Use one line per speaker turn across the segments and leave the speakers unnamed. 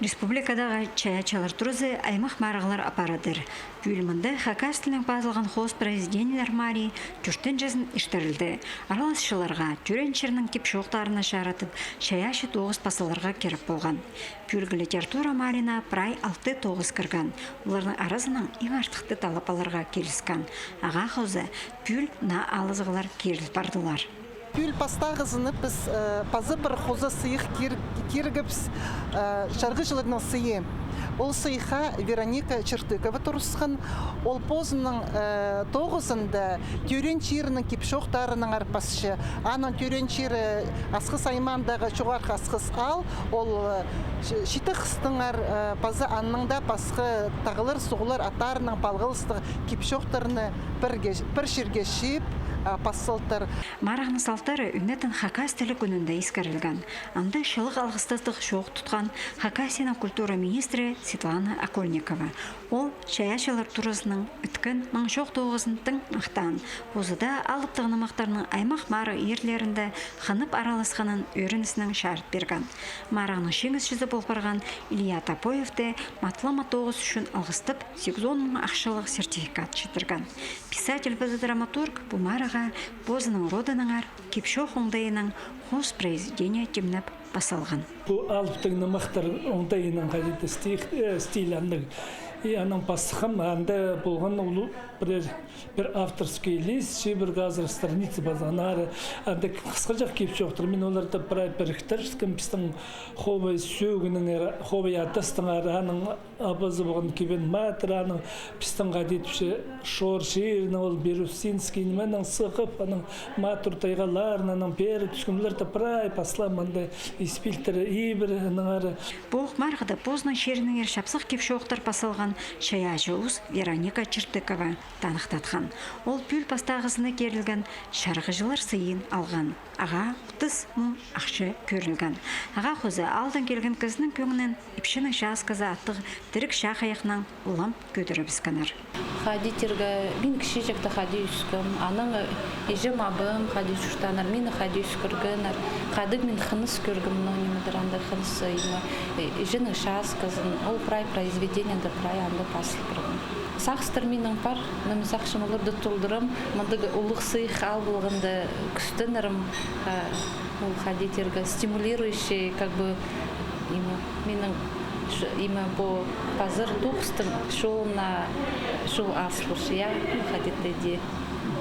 Республикадағы чаячалар тұрызы аймақ марығылар апарадыр. Бүйілмінді Хакас тілінің базылған хост президентілер Мари жүрттен жазын іштірілді. Араласшыларға түреншерінің кепшоқтарына шаратып, чаяшы 9 пасаларға керіп болған. Бүйілгі литература Марина прай 6-9 кірген. Олардың арасының ең артықты талапаларға келіскен. Аға қозы бүйіл на алызғылар керіліп бардылар.
Пүл пастағызыны біз пазы бір қозы сыйық кергіпс жарғы жылының сыйы. Ол сыйға Вероника Чертыкова тұрысқан. Ол позының тоғызында түрен чирінің кепшоқтарының арпасшы. Аның түрен чирі асқыс аймандағы чоғарғы асқыс ал. Ол шиті қыстыңар пазы анныңда пасқы тағылыр сұғылыр атарының балғылыстығы кепшоқтарыны бір жерге шип, пассылтыр.
Марағны салттары үнетін Хакас тілі күнінде ескерілген. Анда шылық алғыстыздық шоқ тұтқан Хакасияның культура министрі Светлана Акольникова. Ол чаяшылар турысының үткін 1909-тың мақтан. Өзіда алыптығыны мақтарының аймақ мары ерлерінде қанып араласқанын өрінісінің шарт берген. Марағның шеңіз жүзі болғарған Илья Топоевте матлама 9 үшін алғыстып 8 ақшылық сертификат жетірген. Писатель бізі драматург бұл мараға бозының родыныңар кепшоқ оңдайының хост президения темнеп басалған.
Бұл алыптығыны мақтар оңдайының қажеті стиль андық. Аның пасықым, анда болған олу бір авторский лист, бір газыр страницы базанары, анда қысқа жақ кеп жоқтыр. Мен оларды біріктіршкім пістің хобай сөгінің, хобай атыстың аның абызы болған кебен матыр, аның пістің ғадетші шор шеріні ол Берусинский, менің сықып, аның матыр тайғаларын, аның бері түскімлерді прай паслам, анда испилтері ебір, аның ары.
Бұл марғыда позның шерінің ершапсық кеп жоқтыр пасалған чаяшы ұз Вероника Чертыкова танықтатқан. Ол пүл пастағысыны керілген шарғыжылар сыйын алған. Аға құтыз мұң ақшы көрілген. Аға қозы алдын келген кізінің көңінен ипшінің жас қызы аттық дірік шақ аяқынан ұлам көдіріп ісканар.
Хади терге мен кіші жекті хади үскім, аның ежім абым хади шуштанар, мен хади үскіргінар, қадық мен қыныс көргім, но немедір анда қынысы, ежінің жас қызын, ол прай произведениенді прай анда пасыл біргім. Сақстыр менің пар, мен сақшым оларды тұлдырым, мұндығы ұлық сыйық ал болғанды күстінірім, ол хади терге стимулирующий, как бы, менің именно по пазар тухстым шел на шел аслуш я ходит иди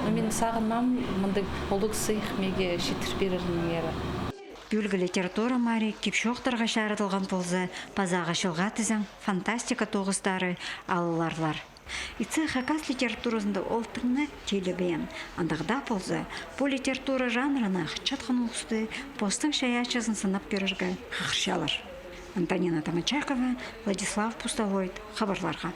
но мен сагынмам мындай улук сыйх меге шитир берерин ера.
Бүлгі литература Мари кепшоқтарға шарытылған болзы пазаға шылға тізің фантастика тоғыстары алыларлар. Ицы Хакас литературасында олтыңны телебейін. Андағда болзы, бұл литература жанрына чатқан ұлысты постың шаячасын сынап көріргі қақыршалар. Антонина Тамачакова, Владислав Пустовойт, хабарларға.